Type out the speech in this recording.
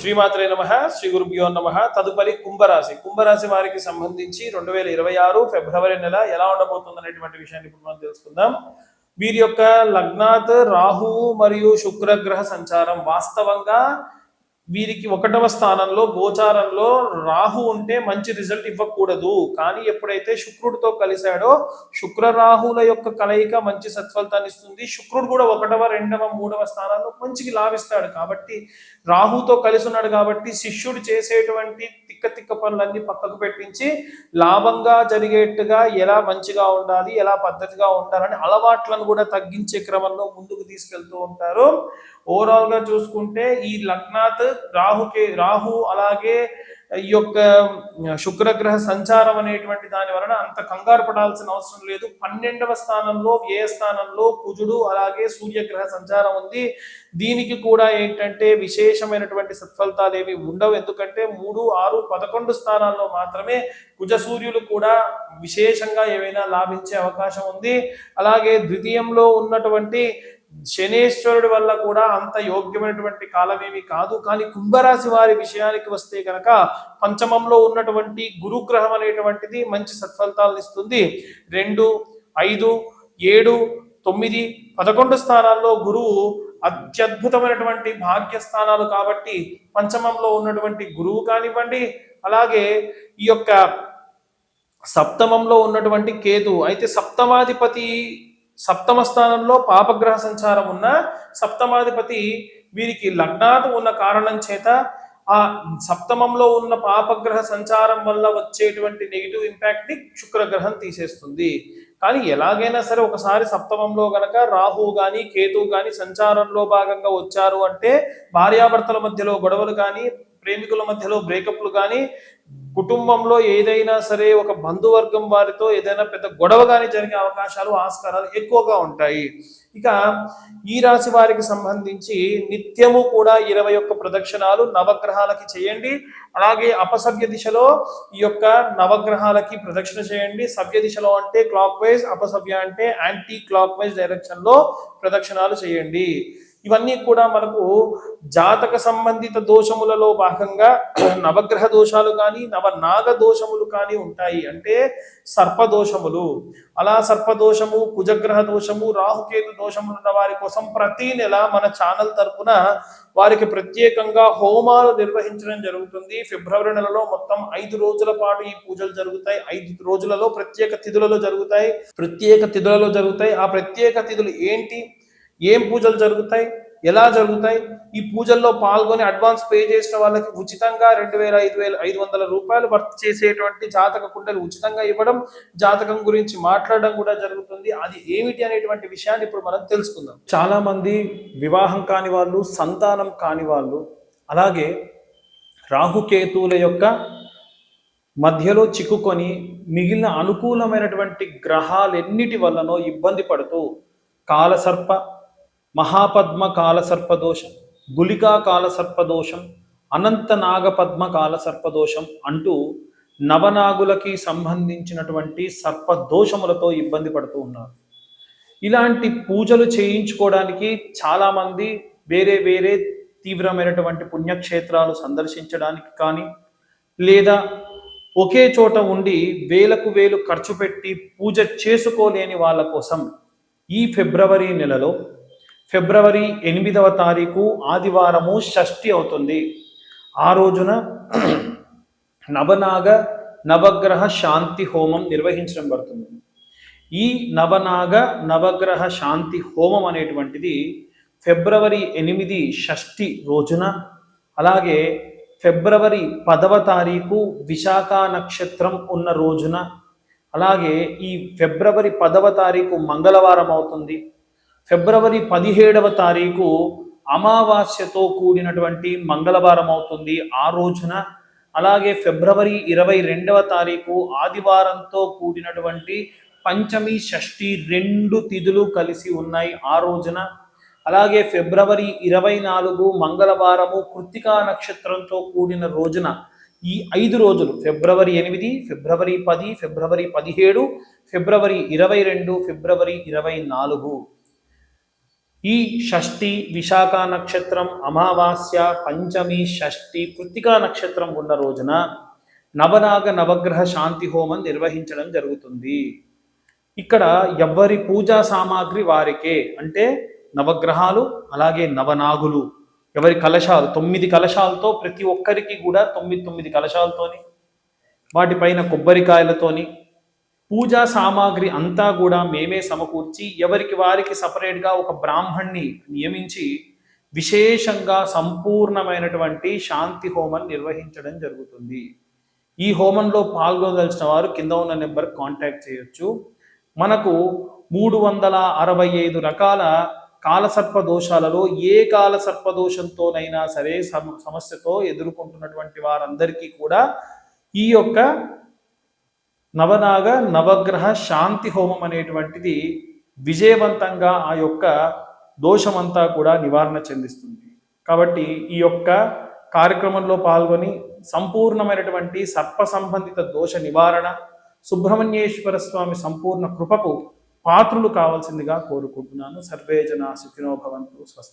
శ్రీమాత్రే నమః శ్రీ గురుభ్యో నమః. తదుపరి కుంభరాశి వారికి సంబంధించి 2026 ఫిబ్రవరి నెల ఎలా ఉండబోతుంది అనేటువంటి విషయాన్ని ఇప్పుడు మనం తెలుసుకుందాం. వీరి యొక్క లగ్నాత్ రాహువు మరియు శుక్రగ్రహ సంచారం వాస్తవంగా వీరికి 1వ స్థానంలో గోచారంలో రాహు ఉంటే మంచి రిజల్ట్ ఇవ్వకూడదు. కానీ ఎప్పుడైతే శుక్రుడితో కలిశాడో శుక్ర రాహుల యొక్క కలయిక మంచి సత్ఫలితాన్ని ఇస్తుంది. శుక్రుడు కూడా 1వ 2వ 3వ స్థానాల్లో మంచికి లాభిస్తాడు. కాబట్టి రాహుతో కలిసి ఉన్నాడు కాబట్టి శిష్యుడు చేసేటువంటి తిక్క పనులన్నీ పక్కకు పెట్టించి లాభంగా జరిగేట్టుగా ఎలా మంచిగా ఉండాలి, ఎలా పద్ధతిగా ఉండాలని అలవాట్లను కూడా తగ్గించే క్రమంలో ముందుకు తీసుకెళ్తూ ఉంటారు. ఓవరాల్ గా చూసుకుంటే ఈ లగ్నాత్ రాహు అలాగే ఈ యొక్క శుక్రగ్రహ సంచారం అనేటువంటి దాని వలన అంత కంగారు పడాల్సిన అవసరం లేదు. 12వ స్థానంలో వ్యయ స్థానంలో కుజుడు అలాగే సూర్యగ్రహ సంచారం ఉంది. దీనికి కూడా ఏంటంటే విశేషమైనటువంటి సత్ఫలితాలు ఏవి ఉండవు. ఎందుకంటే 3, 6, 11 స్థానాల్లో మాత్రమే కుజ సూర్యులు కూడా విశేషంగా ఏవైనా లాభించే అవకాశం ఉంది. అలాగే ద్వితీయంలో ఉన్నటువంటి శనేశ్వరుడి వల్ల కూడా అంత యోగ్యమైనటువంటి కాలమేమి కాదు. కానీ కుంభరాశి వారి విషయానికి వస్తే కనుక పంచమంలో ఉన్నటువంటి గురుగ్రహం అనేటువంటిది మంచి సత్ఫలితాలను ఇస్తుంది. 2, 5, 7, 9, 11 స్థానాల్లో గురువు అత్యద్భుతమైనటువంటి భాగ్యస్థానాలు కాబట్టి పంచమంలో ఉన్నటువంటి గురువు కానివ్వండి, అలాగే ఈ యొక్క సప్తమంలో ఉన్నటువంటి కేతు అయితే సప్తమ స్థానంలో పాపగ్రహ సంచారం ఉన్న సప్తమాధిపతి వీరికి లగ్నాత్ ఉన్న కారణం చేత ఆ సప్తమంలో ఉన్న పాపగ్రహ సంచారం వల్ల వచ్చేటువంటి నెగిటివ్ ఇంపాక్ట్ ని శుక్రగ్రహం తీసేస్తుంది. కానీ ఎలాగైనా సరే ఒకసారి సప్తమంలో గనక రాహువు గాని కేతువు గాని సంచారంలో భాగంగా వచ్చారు అంటే భార్యాభర్తల మధ్యలో గొడవలు కానీ, ప్రేమికుల మధ్యలో బ్రేకప్లు కానీ, కుటుంబంలో ఏదైనా సరే ఒక బంధువర్గం వారితో ఏదైనా పెద్ద గొడవ కానీ జరిగే అవకాశాలు ఆస్కారాలు ఎక్కువగా ఉంటాయి. ఇక ఈ రాశి వారికి సంబంధించి నిత్యము కూడా 21 ప్రదక్షిణాలు నవగ్రహాలకి చేయండి. అలాగే అపసవ్య దిశలో ఈ యొక్క నవగ్రహాలకి ప్రదక్షిణ చేయండి. సవ్య దిశలో అంటే క్లాక్ వైజ్, అపసవ్య అంటే యాంటీ క్లాక్ వైజ్ డైరెక్షన్ లో ప్రదక్షిణాలు చేయండి. ఇవన్నీ కూడా మనకు జాతక సంబంధిత దోషములలో భాగంగా నవగ్రహ దోషాలు కానీ నవనాగ దోషములు కానీ ఉంటాయి. అంటే సర్పదోషములు, అలా సర్పదోషము, కుజగ్రహ దోషము, రాహుకేతు దోషములు ఉన్న వారి కోసం ప్రతి నెల మన ఛానల్ తరపున వారికి ప్రత్యేకంగా హోమాలు నిర్వహించడం జరుగుతుంది. ఫిబ్రవరి నెలలో మొత్తం 5 రోజుల పాటు ఈ పూజలు జరుగుతాయి. 5 రోజులలో ప్రత్యేక తిథులలో జరుగుతాయి. ఆ ప్రత్యేక తిథులు ఏంటి, ఏం పూజలు జరుగుతాయి, ఎలా జరుగుతాయి, ఈ పూజల్లో పాల్గొని అడ్వాన్స్ పే చేసిన వాళ్ళకి ఉచితంగా 2,500 రూపాయలు వర్త్ చేసేటువంటి జాతక కుండలు ఉచితంగా ఇవ్వడం, జాతకం గురించి మాట్లాడడం కూడా జరుగుతుంది. అది ఏమిటి అనేటువంటి విషయాన్ని ఇప్పుడు మనం తెలుసుకుందాం. చాలా మంది వివాహం కాని వాళ్ళు, సంతానం కాని వాళ్ళు, అలాగే రాహుకేతువుల యొక్క మధ్యలో చిక్కుకొని మిగిలిన అనుకూలమైనటువంటి గ్రహాలెన్నిటి వల్లనో ఇబ్బంది పడుతూ కాలసర్ప, మహాపద్మ కాలసర్పదోషం, గులికా కాలసర్పదోషం, అనంత నాగపద్మ కాలసర్పదోషం అంటూ నవనాగులకి సంబంధించినటువంటి సర్పదోషములతో ఇబ్బంది పడుతూ ఉన్నారు. ఇలాంటి పూజలు చేయించుకోవడానికి చాలామంది వేరే తీవ్రమైనటువంటి పుణ్యక్షేత్రాలు సందర్శించడానికి కానీ, లేదా ఒకే చోట ఉండి వేలకు వేలు ఖర్చు పెట్టి పూజ చేసుకోలేని వాళ్ళ కోసం ఈ ఫిబ్రవరి నెలలో ఫిబ్రవరి 8వ తారీఖు ఆదివారము షష్ఠి అవుతుంది. ఆ రోజున నవగ్రహ శాంతి హోమం నిర్వహించడం పడుతుంది. ఈ నవగ్రహ శాంతి హోమం అనేటువంటిది ఫిబ్రవరి 8 షష్ఠి రోజున, అలాగే ఫిబ్రవరి 10వ తారీఖు విశాఖ నక్షత్రం ఉన్న రోజున, అలాగే ఈ ఫిబ్రవరి 10వ తారీఖు మంగళవారం అవుతుంది. ఫిబ్రవరి 17వ తారీఖు అమావాస్యతో కూడినటువంటి మంగళవారం అవుతుంది ఆ రోజున, అలాగే ఫిబ్రవరి 22వ తారీఖు ఆదివారంతో కూడినటువంటి పంచమి షష్ఠి 2 తిథులు కలిసి ఉన్నాయి ఆ రోజున, అలాగే ఫిబ్రవరి 24 మంగళవారము కృత్తికా నక్షత్రంతో కూడిన రోజున ఈ 5 రోజులు ఫిబ్రవరి 8, ఫిబ్రవరి 10, ఫిబ్రవరి 17, ఫిబ్రవరి 22, ఫిబ్రవరి 24 ఈ షష్ఠి విశాఖ నక్షత్రం అమావాస్య పంచమి షష్ఠి కృత్తికా నక్షత్రం ఉన్న రోజున నవనాగ నవగ్రహ శాంతి హోమం నిర్వహించడం జరుగుతుంది. ఇక్కడ ఎవ్వరి పూజా సామాగ్రి వారికే, అంటే నవగ్రహాలు అలాగే నవనాగులు ఎవరి కలశాలు 9 కలశాలతో, ప్రతి ఒక్కరికి కూడా 9 కలశాలతోని వాటిపైన కొబ్బరికాయలతోని పూజా సామాగ్రి అంతా కూడా మేమే సమకూర్చి ఎవరికి వారికి సపరేట్గా ఒక బ్రాహ్మణ్ణి నియమించి విశేషంగా సంపూర్ణమైనటువంటి శాంతి హోమం నిర్వహించడం జరుగుతుంది. ఈ హోమంలో పాల్గొనదలిచిన వారు కింద ఉన్న నెంబర్ కాంటాక్ట్ చేయొచ్చు. మనకు 365 రకాల కాలసర్ప దోషాలలో ఏ కాలసర్ప దోషంతోనైనా సరే సమస్యతో ఎదుర్కొంటున్నటువంటి వారందరికీ కూడా ఈ యొక్క నవనాగ నవగ్రహ శాంతి హోమం అనేటువంటిది విజయవంతంగా ఆ యొక్క దోషమంతా కూడా నివారణ చెందిస్తుంది. కాబట్టి ఈ యొక్క కార్యక్రమంలో పాల్గొని సంపూర్ణమైనటువంటి సర్ప సంబంధిత దోష నివారణ, సుబ్రహ్మణ్యేశ్వర స్వామి సంపూర్ణ కృపకు పాత్రులు కావాల్సిందిగా కోరుకుంటున్నాను. సర్వే జనా సుఖినో భవంతు. స్వస్తి.